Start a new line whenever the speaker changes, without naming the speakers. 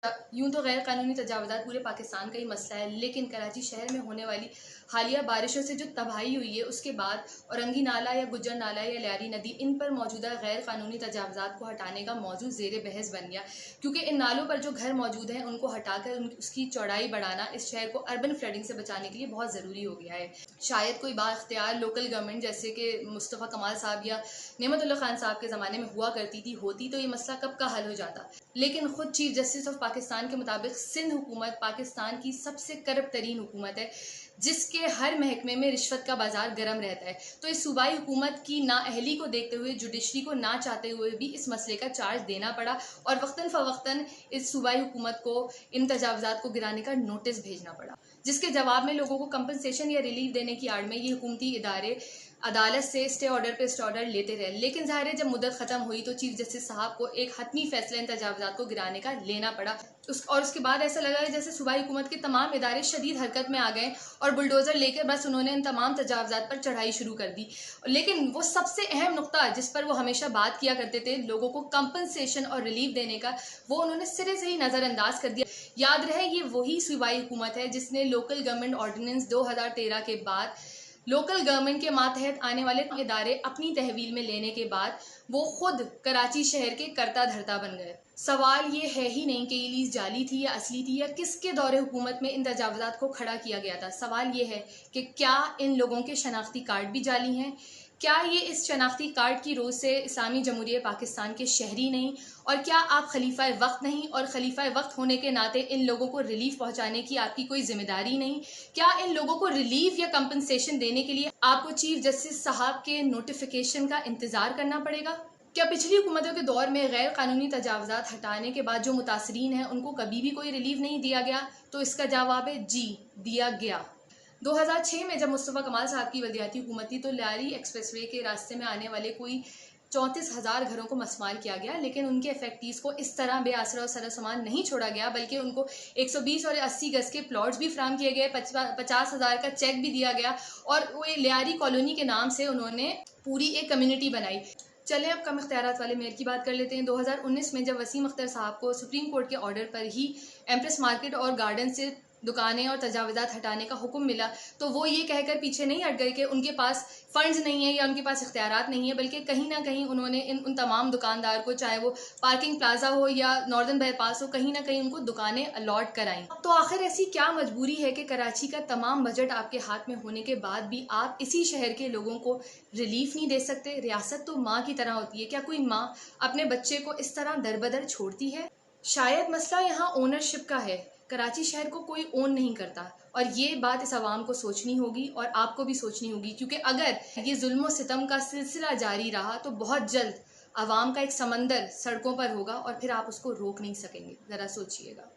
यूं तो गैर कानूनी तजावुज़ात पूरे पाकिस्तान का ही मसला है, लेकिन कराची शहर में होने वाली हालिया बारिशों से जो तबाही हुई है उसके बाद औरंगी नाला या गुज्जर नाला या लियारी नदी, इन पर मौजूदा गैर कानूनी तजावुज़ात को हटाने का मौजू ज़ेर बहस बन गया, क्योंकि इन नालों पर जो घर मौजूद हैं उनको हटाकर उसकी चौड़ाई बढ़ाना इस शहर को अर्बन फ्लडिंग से बचाने के लिए बहुत ज़रूरी हो गया है। शायद कोई बाख्तियार लोकल गवर्नमेंट जैसे कि मुस्तफ़ा कमाल साहब या नेमतुल्लाह खान साहब के ज़माने में हुआ करती थी होती तो ये मसला कब का हल हो जाता, लेकिन खुद चीफ जस्टिस ऑफ पाकिस्तान के मुताबिक सिंध हुकूमत पाकिस्तान की सबसे करप्ट तरीन हुकूमत है, जिसके हर महकमे में रिश्वत का बाजार गर्म रहता है। तो इस सूबाई हुकूमत की नाअहली को देखते हुए जुडिशरी को ना चाहते हुए भी इस मसले का चार्ज देना पड़ा और वक्तन फ़वक्तन इस सूबाई हुकूमत को इन तजावुज़ात को गिराने का नोटिस भेजना पड़ा, जिसके जवाब में लोगों को कंपनसेशन या रिलीफ देने की आड़ में ये हुकूमती इदारे अदालत से स्टे ऑर्डर पे स्टे ऑर्डर लेते रहे। लेकिन ज़ाहिर है जब मुद्दत ख़त्म हुई तो चीफ जस्टिस साहब को एक हतमी फैसला इन तजावुज़ात को गिराने का लेना पड़ा। और उसके बाद ऐसा लगा कि जैसे सूबाई हुकूमत के तमाम इदारे शदीद हरकत में आ गए और बुलडोज़र लेकर बस उन्होंने इन तमाम तजावुज़ात पर चढ़ाई शुरू कर दी। लेकिन वो सबसे अहम नुक्ता जिस पर वो हमेशा बात किया करते थे, लोगों को कंपनसेशन और रिलीफ देने का, वो उन्होंने सिरे से ही नज़रअंदाज कर दिया। याद रहे ये वही सूबाई हुकूमत है जिसने लोकल गवर्नमेंट ऑर्डिनेंस 2013 के बाद लोकल गवर्नमेंट के मातहत आने वाले इदारे अपनी तहवील में लेने के बाद वो खुद कराची शहर के करता धरता बन गए। सवाल ये है ही नहीं कि ये लीज जाली थी या असली थी या किसके दौरे हुकूमत में इन तजावुज़ात को खड़ा किया गया था। सवाल ये है कि क्या इन लोगों के शनाख्ती कार्ड भी जाली हैं, क्या ये इस शनाख्ती कार्ड की रोज़ से इस्लामी जमहूरिया पाकिस्तान के शहरी नहीं, और क्या आप खलीफा वक्त नहीं, और खलीफा वक्त होने के नाते इन लोगों को रिलीफ पहुंचाने की आपकी कोई जिम्मेदारी नहीं? क्या इन लोगों को रिलीफ या कंपनसेशन देने के लिए आपको चीफ जस्टिस साहब के नोटिफिकेशन का इंतज़ार करना पड़ेगा? क्या पिछली हुकूमतों के दौर में गैर कानूनी तजावुज़ात हटाने के बाद जो मुतासरीन हैं उनको कभी भी कोई रिलीफ नहीं दिया गया? तो इसका जवाब है जी, दिया गया। 2006 में जब मुस्तफ़ा कमाल साहब की वज़ीयती हुकूमत थी तो लियारी एक्सप्रेसवे के रास्ते में आने वाले कोई 34,000 घरों को मस्मार किया गया, लेकिन उनके इफेक्टीज को इस तरह बेआसरा और सरसामान नहीं छोड़ा गया, बल्कि उनको 120 और 80 गज के प्लॉट्स भी फ्राहम किए गए, 50,000 का चेक भी दिया गया और वो लियारी कॉलोनी के नाम से उन्होंने पूरी एक कम्युनिटी बनाई। चलें अब कम इख्तियारात वाले मेयर की बात कर लेते हैं। 2019 में जब वसीम अख्तर साहब को सुप्रीम कोर्ट के ऑर्डर पर ही एम्प्रेस मार्केट और गार्डन से दुकानें और तजावुज़ात हटाने का हुक्म मिला, तो वो ये कहकर पीछे नहीं हट गए कि उनके पास फ़ंड्स नहीं है या उनके पास इख्तियारात नहीं है, बल्कि कहीं ना कहीं उन्होंने उन तमाम दुकानदार को, चाहे वो पार्किंग प्लाजा हो या नॉर्दर्न बाईपास हो, कहीं ना कहीं उनको दुकानें अलॉट कराई। तो आखिर ऐसी क्या मजबूरी है कि कराची का तमाम बजट आपके हाथ में होने के बाद भी आप इसी शहर के लोगों को रिलीफ नहीं दे सकते? रियासत तो माँ की तरह होती है, क्या कोई माँ अपने बच्चे को इस तरह दरबदर छोड़ती है? शायद मसला यहाँ ओनरशिप का है। कराची शहर को कोई ओन नहीं करता, और ये बात इस आवाम को सोचनी होगी और आपको भी सोचनी होगी, क्योंकि अगर ये जुल्म और सितम का सिलसिला जारी रहा तो बहुत जल्द आवाम का एक समंदर सड़कों पर होगा और फिर आप उसको रोक नहीं सकेंगे। ज़रा सोचिएगा।